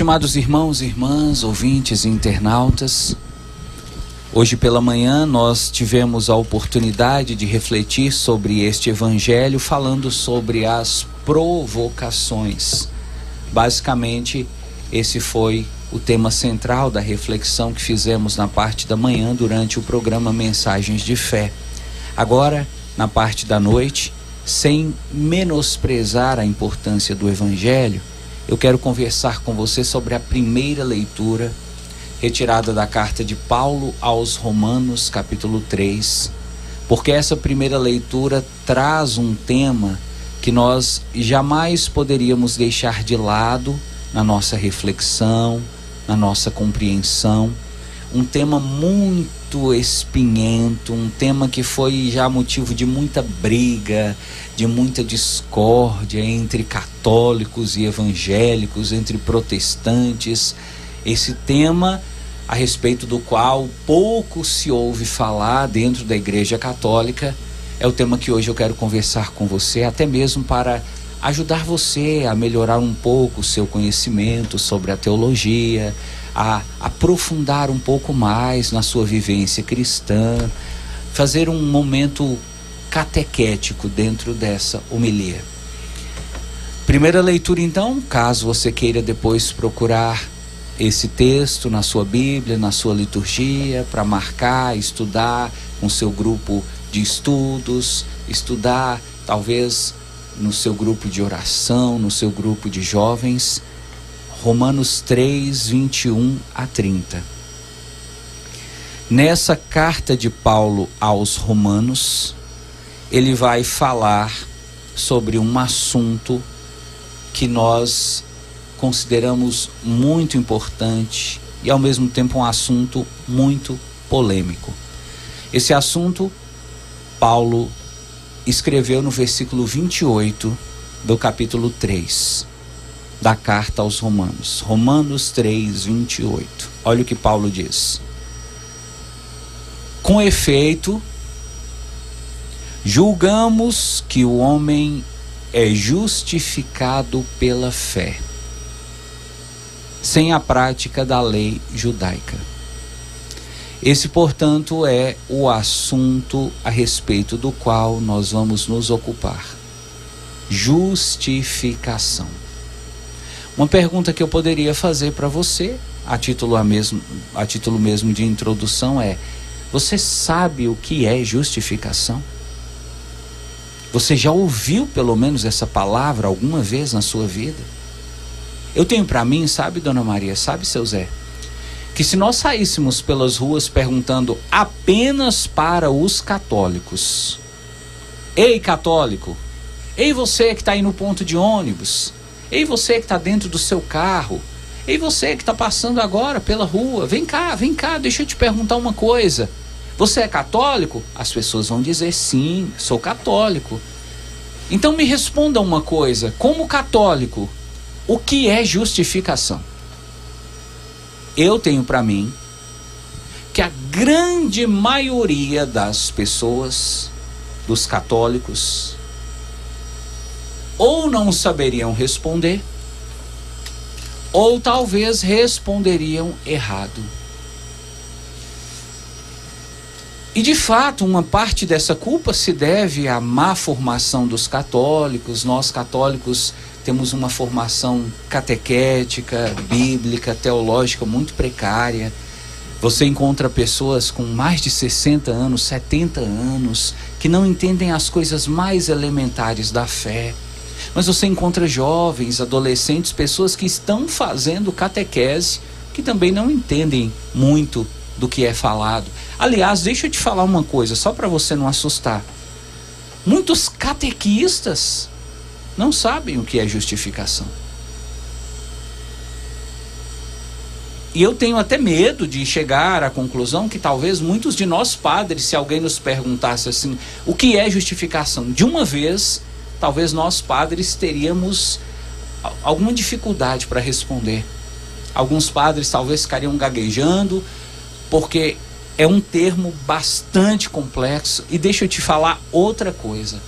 Estimados irmãos e irmãs, ouvintes e internautas, hoje pela manhã nós tivemos a oportunidade de refletir sobre este evangelho, falando sobre as provocações. Basicamente, esse foi o tema central da reflexão que fizemos na parte da manhã durante o programa Mensagens de Fé. Agora, na parte da noite, sem menosprezar a importância do evangelho, eu quero conversar com você sobre a primeira leitura, retirada da carta de Paulo aos Romanos, capítulo 3, porque essa primeira leitura traz um tema que nós jamais poderíamos deixar de lado na nossa reflexão, na nossa compreensão. Um tema muito espinhento, um tema que foi já motivo de muita briga, de muita discórdia entre católicos e evangélicos, entre protestantes. Esse tema a respeito do qual pouco se ouve falar dentro da Igreja Católica é o tema que hoje eu quero conversar com você, até mesmo para ajudar você a melhorar um pouco o seu conhecimento sobre a teologia, a aprofundar um pouco mais na sua vivência cristã, fazer um momento catequético dentro dessa homilia. Primeira leitura então, caso você queira depois procurar esse texto na sua Bíblia, na sua liturgia, para marcar, estudar com seu grupo de estudos, estudar talvez no seu grupo de oração, no seu grupo de jovens, Romanos 3, 21 a 30. Nessa carta de Paulo aos Romanos, ele vai falar sobre um assunto que nós consideramos muito importante e ao mesmo tempo um assunto muito polêmico. Esse assunto, Paulo escreveu no versículo 28 do capítulo 3 da carta aos Romanos. Romanos 3, 28. Olha o que Paulo diz. Com efeito, julgamos que o homem é justificado pela fé, sem a prática da lei judaica. Esse, portanto, é o assunto a respeito do qual nós vamos nos ocupar. Justificação. Uma pergunta que eu poderia fazer para você, a título mesmo de introdução, é: você sabe o que é justificação? Você já ouviu pelo menos essa palavra alguma vez na sua vida? Eu tenho para mim, sabe, Dona Maria, sabe, seu Zé, que se nós saíssemos pelas ruas perguntando apenas para os católicos: ei, católico, ei, você que está aí no ponto de ônibus, ei, você que está dentro do seu carro, ei, você que está passando agora pela rua, vem cá, deixa eu te perguntar uma coisa. Você é católico? As pessoas vão dizer: sim, sou católico. Então me responda uma coisa, como católico, o que é justificação? Eu tenho para mim que a grande maioria das pessoas, dos católicos, ou não saberiam responder, ou talvez responderiam errado. E de fato, uma parte dessa culpa se deve à má formação dos católicos. Nós católicos temos uma formação catequética, bíblica, teológica muito precária. Você encontra pessoas com mais de 60 anos, 70 anos, que não entendem as coisas mais elementares da fé. Mas você encontra jovens, adolescentes, pessoas que estão fazendo catequese, que também não entendem muito do que é falado. Aliás, deixa eu te falar uma coisa, só para você não assustar. Muitos catequistas não sabem o que é justificação. E eu tenho até medo de chegar à conclusão que talvez muitos de nós padres, se alguém nos perguntasse assim, o que é justificação? De uma vez, talvez nós padres teríamos alguma dificuldade para responder. Alguns padres talvez ficariam gaguejando, porque é um termo bastante complexo. E deixa eu te falar outra coisa.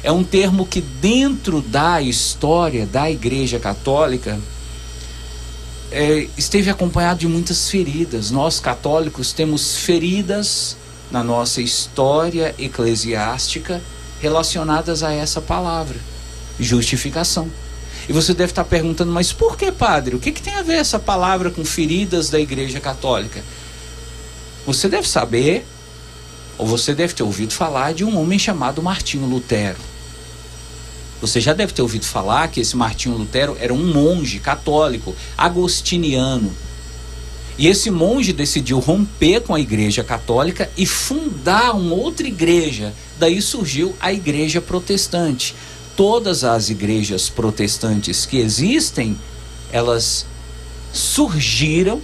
É um termo que dentro da história da Igreja Católica esteve acompanhado de muitas feridas. Nós católicos temos feridas na nossa história eclesiástica relacionadas a essa palavra, justificação. E você deve estar perguntando, mas por que, padre? O que tem a ver essa palavra com feridas da Igreja Católica? Você deve saber, ou você deve ter ouvido falar de um homem chamado Martinho Lutero. Você já deve ter ouvido falar que esse Martinho Lutero era um monge católico, agostiniano. E esse monge decidiu romper com a Igreja Católica e fundar uma outra igreja. Daí surgiu a Igreja Protestante. Todas as igrejas protestantes que existem, elas surgiram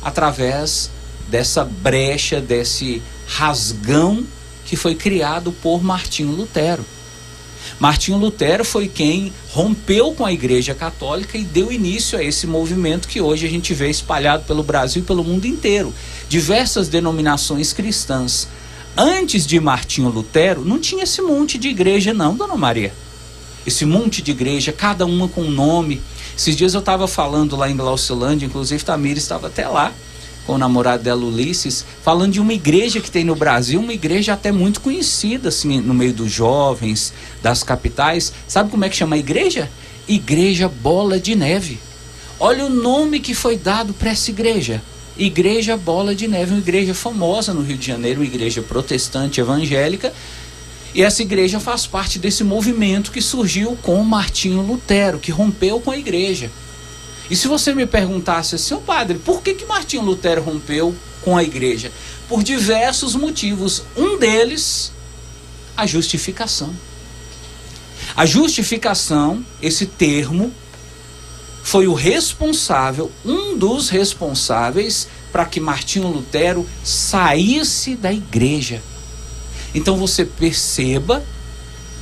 através dessa brecha, desse rasgão que foi criado por Martinho Lutero. Martinho Lutero foi quem rompeu com a Igreja Católica e deu início a esse movimento que hoje a gente vê espalhado pelo Brasil e pelo mundo inteiro. Diversas denominações cristãs. Antes de Martinho Lutero, não tinha esse monte de igreja não, dona Maria. Esse monte de igreja, cada uma com um nome. Esses dias eu estava falando lá em Glaucilândia, inclusive Tamir estava até lá, com o namorado dela, Ulisses, falando de uma igreja que tem no Brasil, uma igreja até muito conhecida, assim, no meio dos jovens, das capitais. Sabe como é que chama a igreja? Igreja Bola de Neve. Olha o nome que foi dado para essa igreja. Igreja Bola de Neve, uma igreja famosa no Rio de Janeiro, uma igreja protestante evangélica. E essa igreja faz parte desse movimento que surgiu com Martinho Lutero, que rompeu com a igreja. E se você me perguntasse assim, padre, por que Martinho Lutero rompeu com a igreja? Por diversos motivos. Um deles, a justificação. A justificação, esse termo, foi o responsável, um dos responsáveis para que Martinho Lutero saísse da igreja. Então você perceba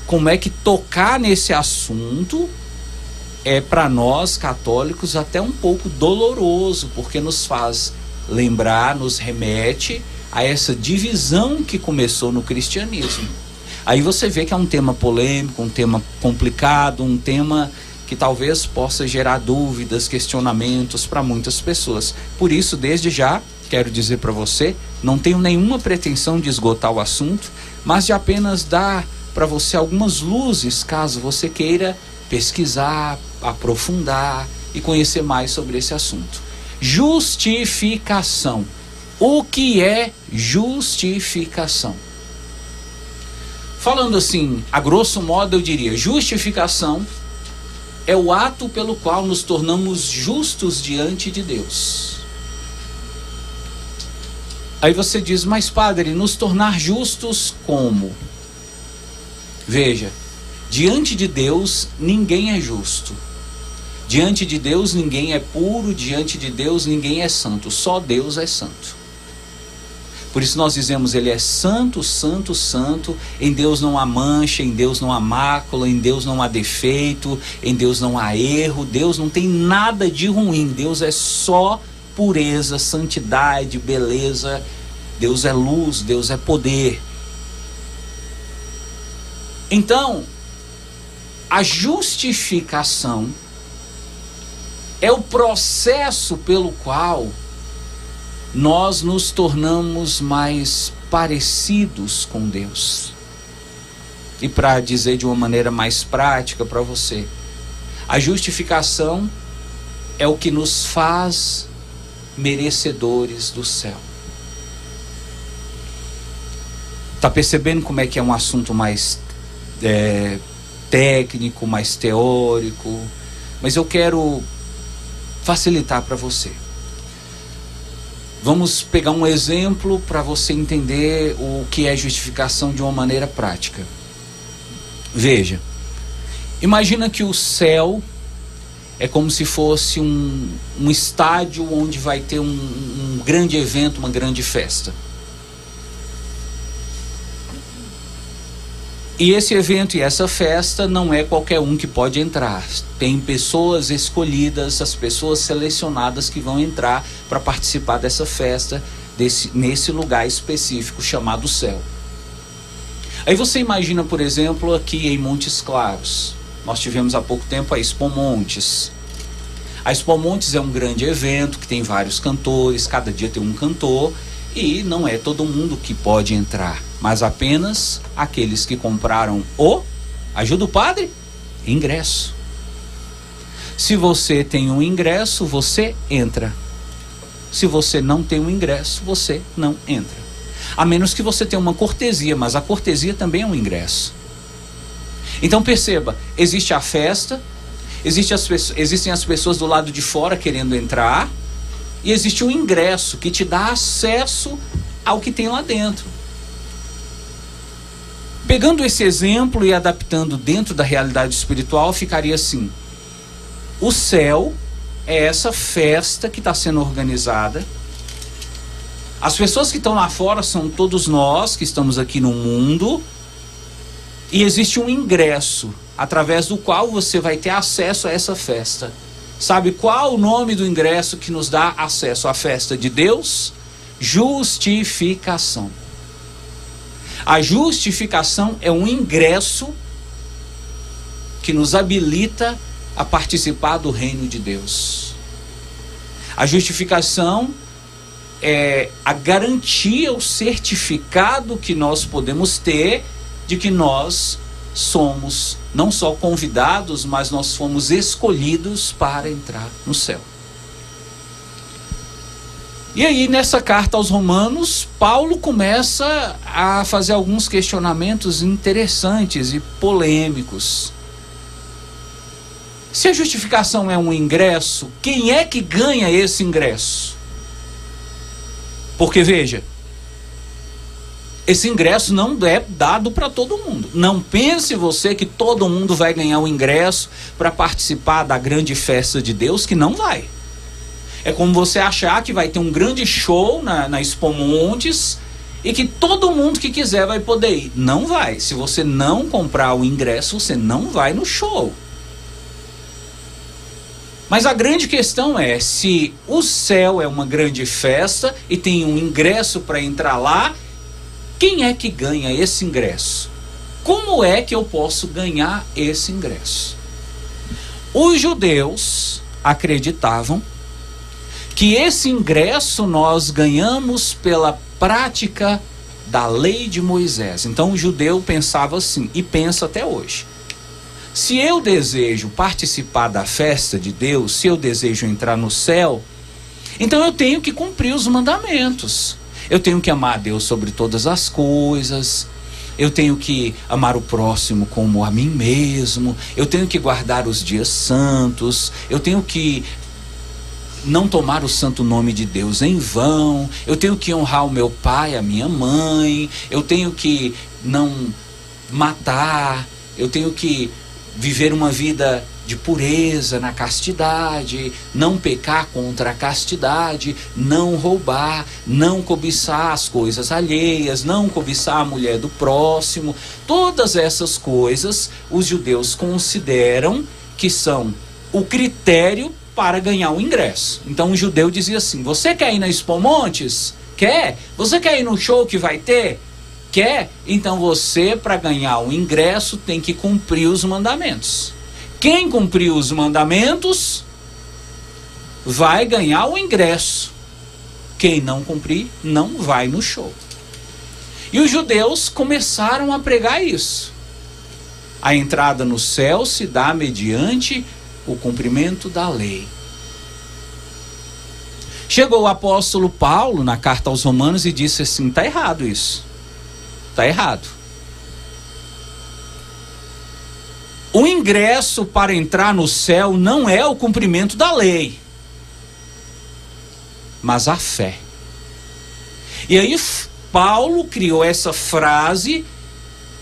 como é que tocar nesse assunto é para nós católicos até um pouco doloroso, porque nos faz lembrar, nos remete a essa divisão que começou no cristianismo. Aí você vê que é um tema polêmico, um tema complicado, um tema que talvez possa gerar dúvidas, questionamentos para muitas pessoas. Por isso, desde já, quero dizer para você, não tenho nenhuma pretensão de esgotar o assunto, mas de apenas dar para você algumas luzes, caso você queira pesquisar, aprofundar e conhecer mais sobre esse assunto. Justificação. O que é justificação? Falando assim, a grosso modo eu diria, justificação é o ato pelo qual nos tornamos justos diante de Deus. Aí você diz, mas padre, nos tornar justos como? Veja, diante de Deus ninguém é justo. Diante de Deus ninguém é puro, diante de Deus ninguém é santo, só Deus é santo. Por isso nós dizemos, Ele é santo, santo, santo, em Deus não há mancha, em Deus não há mácula, em Deus não há defeito, em Deus não há erro, Deus não tem nada de ruim, Deus é só pureza, santidade, beleza, Deus é luz, Deus é poder. Então, a justificação é o processo pelo qual nós nos tornamos mais parecidos com Deus. E para dizer de uma maneira mais prática para você, a justificação é o que nos faz merecedores do céu. Está percebendo como é que é um assunto mais técnico, mais teórico? Mas eu quero facilitar para você. Vamos pegar um exemplo para você entender o que é justificação de uma maneira prática. Veja, imagina que o céu é como se fosse um estádio onde vai ter um grande evento, uma grande festa. E esse evento e essa festa não é qualquer um que pode entrar. Tem pessoas escolhidas, as pessoas selecionadas que vão entrar para participar dessa festa, nesse lugar específico chamado céu. Aí você imagina, por exemplo, aqui em Montes Claros. Nós tivemos há pouco tempo a Expo Montes. A Expo Montes é um grande evento que tem vários cantores, cada dia tem um cantor, e não é todo mundo que pode entrar, mas apenas aqueles que compraram ajuda o padre? Ingresso. Se você tem um ingresso, você entra. Se você não tem um ingresso, você não entra. A menos que você tenha uma cortesia, mas a cortesia também é um ingresso. Então perceba, existe a festa, existem as pessoas do lado de fora querendo entrar, e existe o ingresso que te dá acesso ao que tem lá dentro. Pegando esse exemplo e adaptando dentro da realidade espiritual, ficaria assim: o céu é essa festa que está sendo organizada. As pessoas que estão lá fora são todos nós que estamos aqui no mundo, e existe um ingresso através do qual você vai ter acesso a essa festa. Sabe qual o nome do ingresso que nos dá acesso à festa de Deus? Justificação. A justificação é um ingresso que nos habilita a participar do reino de Deus. A justificação é a garantia, o certificado que nós podemos ter de que nós somos não só convidados, mas nós fomos escolhidos para entrar no céu. E aí, nessa carta aos Romanos, Paulo começa a fazer alguns questionamentos interessantes e polêmicos. Se a justificação é um ingresso, quem é que ganha esse ingresso? Porque veja, esse ingresso não é dado para todo mundo. Não pense você que todo mundo vai ganhar o ingresso para participar da grande festa de Deus, que não vai. É como você achar que vai ter um grande show na Expo Montes e que todo mundo que quiser vai poder ir. Não vai. Se você não comprar o ingresso, você não vai no show. Mas a grande questão é, se o céu é uma grande festa e tem um ingresso para entrar lá, quem é que ganha esse ingresso? Como é que eu posso ganhar esse ingresso? Os judeus acreditavam que esse ingresso nós ganhamos pela prática da lei de Moisés. Então o judeu pensava assim, e pensa até hoje: se eu desejo participar da festa de Deus, se eu desejo entrar no céu, então eu tenho que cumprir os mandamentos. Eu tenho que amar a Deus sobre todas as coisas, eu tenho que amar o próximo como a mim mesmo, eu tenho que guardar os dias santos, eu tenho que não tomar o santo nome de Deus em vão, eu tenho que honrar o meu pai, a minha mãe, eu tenho que não matar, eu tenho que viver uma vida de pureza na castidade, não pecar contra a castidade, não roubar, não cobiçar as coisas alheias, não cobiçar a mulher do próximo. Todas essas coisas os judeus consideram que são o critério para ganhar o ingresso. Então o judeu dizia assim: você quer ir na Expo Montes? Quer? Você quer ir no show que vai ter? Quer? Então você, para ganhar o ingresso, tem que cumprir os mandamentos. Quem cumprir os mandamentos vai ganhar o ingresso. Quem não cumprir, não vai no show. E os judeus começaram a pregar isso. A entrada no céu se dá mediante o cumprimento da lei. Chegou o apóstolo Paulo na carta aos Romanos e disse assim: está errado isso. Está errado. O ingresso para entrar no céu não é o cumprimento da lei, mas a fé. E aí Paulo criou essa frase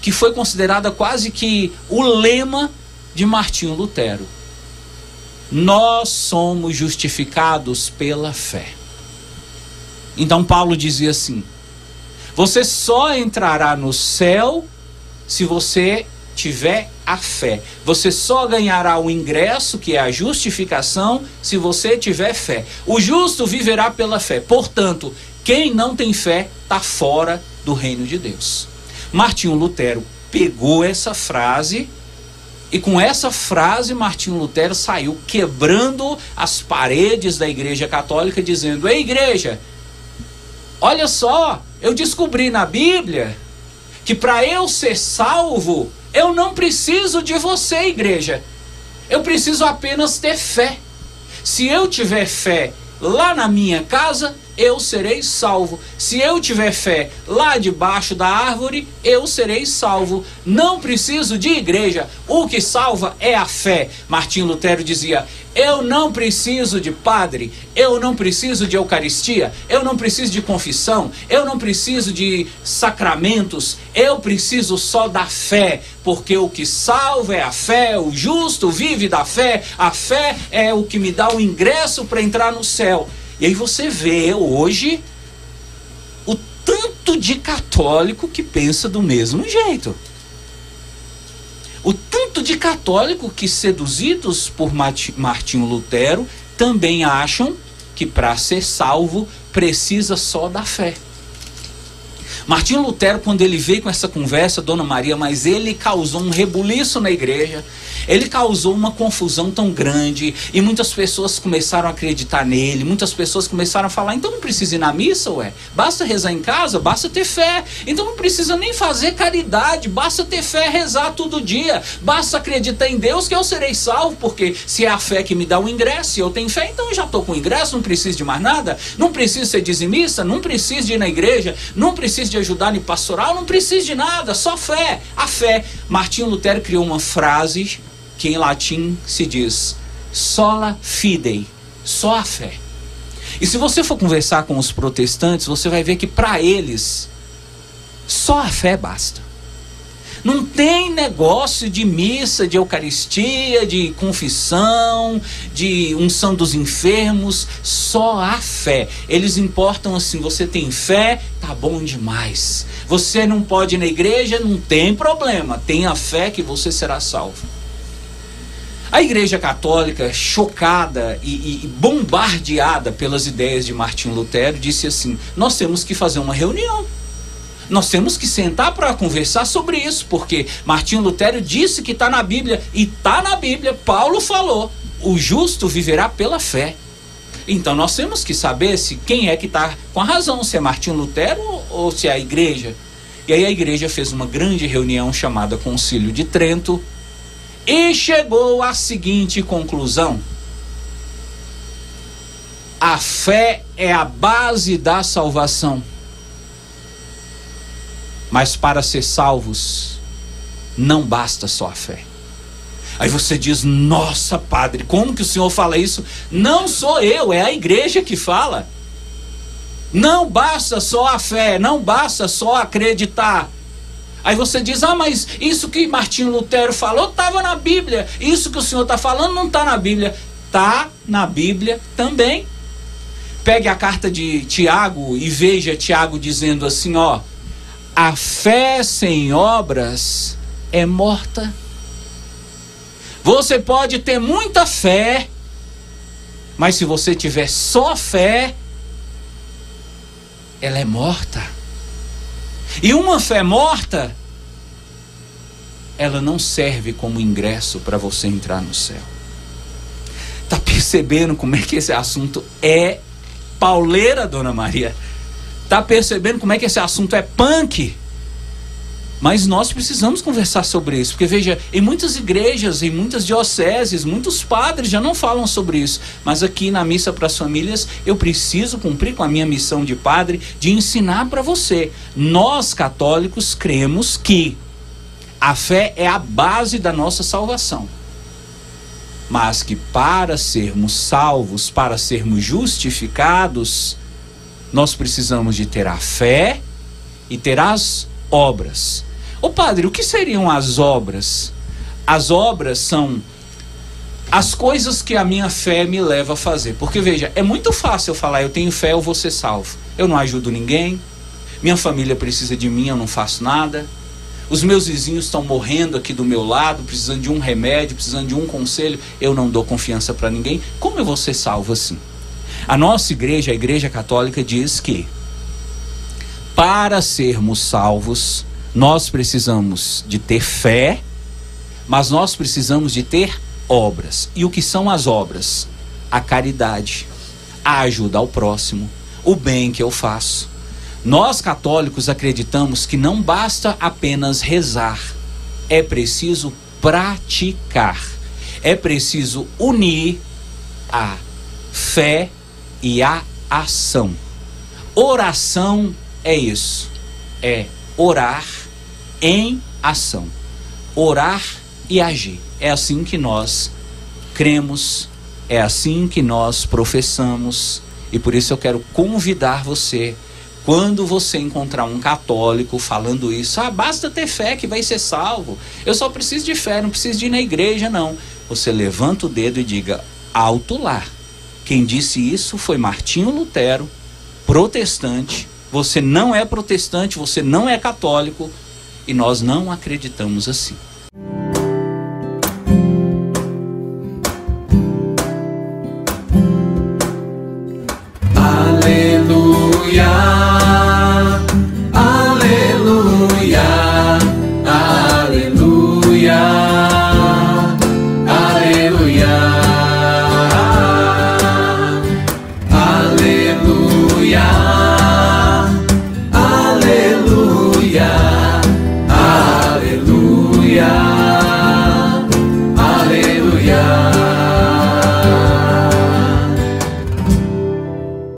que foi considerada quase que o lema de Martinho Lutero: nós somos justificados pela fé. Então Paulo dizia assim: você só entrará no céu se você tiver a fé. Você só ganhará o ingresso, que é a justificação, se você tiver fé. O justo viverá pela fé. Portanto, quem não tem fé está fora do reino de Deus. Martinho Lutero pegou essa frase E com essa frase, Martinho Lutero saiu quebrando as paredes da Igreja Católica, dizendo: ei, igreja, olha só, eu descobri na Bíblia que para eu ser salvo, eu não preciso de você, igreja. Eu preciso apenas ter fé. Se eu tiver fé lá na minha casa, eu serei salvo. Se eu tiver fé lá debaixo da árvore, eu serei salvo. Não preciso de igreja. O que salva é a fé. Martinho Lutero dizia: eu não preciso de padre, eu não preciso de eucaristia, eu não preciso de confissão, eu não preciso de sacramentos, eu preciso só da fé, porque o que salva é a fé, o justo vive da fé, a fé é o que me dá o ingresso para entrar no céu. E aí você vê hoje o tanto de católico que pensa do mesmo jeito. O tanto de católico que, seduzidos por Martinho Lutero, também acham que para ser salvo precisa só da fé. Martinho Lutero, quando ele veio com essa conversa, Dona Maria, mas ele causou um rebuliço na igreja, ele causou uma confusão tão grande, e muitas pessoas começaram a acreditar nele, muitas pessoas começaram a falar: então não precisa ir na missa, ué, basta rezar em casa, basta ter fé, então não precisa nem fazer caridade, basta ter fé, rezar todo dia, basta acreditar em Deus que eu serei salvo, porque se é a fé que me dá o ingresso, se eu tenho fé, então eu já estou com o ingresso, não preciso de mais nada, não preciso ser dizimista, não preciso de ir na igreja, não preciso de ajudar em pastoral, não preciso de nada, só fé, a fé. Martinho Lutero criou uma frase que em latim se diz: sola fidei, só a fé. E se você for conversar com os protestantes, você vai ver que para eles só a fé basta. Não tem negócio de missa, de eucaristia, de confissão, de unção dos enfermos, só a fé. Eles importam assim: você tem fé, tá bom demais. Você não pode ir na igreja, não tem problema, tenha fé que você será salvo. A Igreja Católica, chocada e bombardeada pelas ideias de Martinho Lutero, disse assim: nós temos que fazer uma reunião. Nós temos que sentar para conversar sobre isso, porque Martinho Lutero disse que está na Bíblia, e está na Bíblia. Paulo falou: o justo viverá pela fé. Então nós temos que saber se quem é que está com a razão, se é Martinho Lutero ou se é a igreja. E aí a igreja fez uma grande reunião chamada Concílio de Trento e chegou à seguinte conclusão: a fé é a base da salvação. Mas para ser salvos, não basta só a fé. Aí você diz: nossa, padre, como que o senhor fala isso? Não sou eu, é a igreja que fala. Não basta só a fé, não basta só acreditar. Aí você diz: ah, mas isso que Martinho Lutero falou estava na Bíblia. Isso que o senhor está falando não está na Bíblia. Está na Bíblia também. Pegue a carta de Tiago e veja Tiago dizendo assim: ó, a fé sem obras é morta. Você pode ter muita fé, mas se você tiver só fé, ela é morta. E uma fé morta, ela não serve como ingresso para você entrar no céu. Tá percebendo como é que esse assunto é pauleira, Dona Maria? Tá percebendo como é que esse assunto é punk? Mas nós precisamos conversar sobre isso, porque veja, em muitas igrejas, em muitas dioceses, muitos padres já não falam sobre isso, mas aqui na Missa para as Famílias eu preciso cumprir com a minha missão de padre, de ensinar para você. Nós católicos cremos que a fé é a base da nossa salvação, mas que para sermos salvos, para sermos justificados, nós precisamos de ter a fé e ter as obras. Ô padre, o que seriam as obras? As obras são as coisas que a minha fé me leva a fazer. Porque veja, é muito fácil eu falar: eu tenho fé, eu vou ser salvo. Eu não ajudo ninguém, minha família precisa de mim, eu não faço nada. Os meus vizinhos estão morrendo aqui do meu lado, precisando de um remédio, precisando de um conselho, eu não dou confiança para ninguém. Como eu vou ser salvo assim? A nossa igreja, a Igreja Católica, diz que para sermos salvos, nós precisamos de ter fé, mas nós precisamos de ter obras. E o que são as obras? A caridade, a ajuda ao próximo, o bem que eu faço. Nós católicos acreditamos que não basta apenas rezar, é preciso praticar, é preciso unir a fé e a ação. Oração é isso, é orar em ação, orar e agir. É assim que nós cremos, é assim que nós professamos, e por isso eu quero convidar você, quando você encontrar um católico falando isso, basta ter fé que vai ser salvo, eu só preciso de fé, não preciso de ir na igreja não. Você levanta o dedo e diga, alto lá, quem disse isso foi Martinho Lutero, protestante. Você não é protestante, você não é católico, e nós não acreditamos assim.